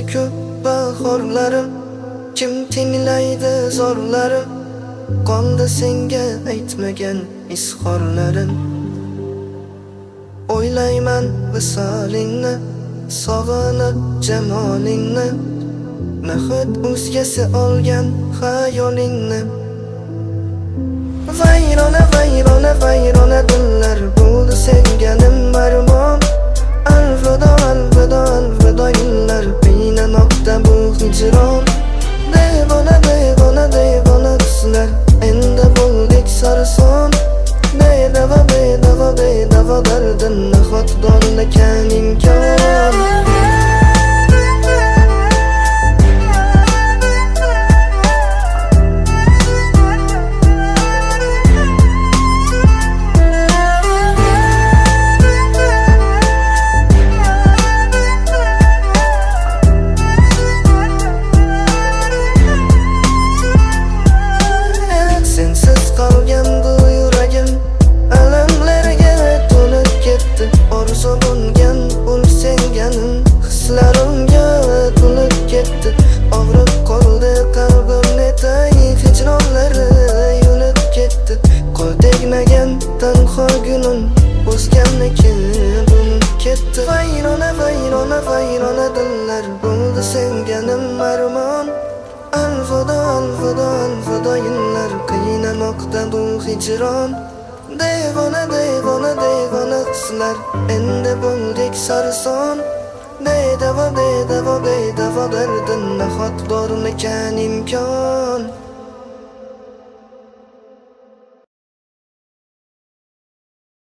o'tdi ko'p bahorlarim, kim tinglaydi zorlarim, qoldi senga aytmagan izhorlarim. O'ylayman visolingni, sog'inib jamolingni, nahot o'zgasi olgan xayolingni. Vayrona, vayrona, vayrona dillar bo'ldi sevganim armon. Alvido, alvido, alvido yillar qiynamoqda bu hijron. Devona, devona, devona qizlar endi bo'ldik sarson. Bedavo, bedavo, bedavo dardim nahot dorlakan imkon. Sensiz qolgan bu yuragim alamlarga to'lib ketdi. Orzu bo'lgan ul sevganim hislarimga to'lib ketdi. Og'rib qoldi qalbim netay hijronlari yo'lib ketdi. Qo'l tegmagan tanho gunim o'zganniki bo'lib ketdi. Vayrona, vayrona, vayrona dillar bo'ldi sevganim armon. Alvido, alvido, alvido yillar qiynamoqda bu hijron. Devona, devona, devona qizlar endi bo'ldik sarson. Bedavo, bedavo, bedavo dardim nahot bormikan imkon.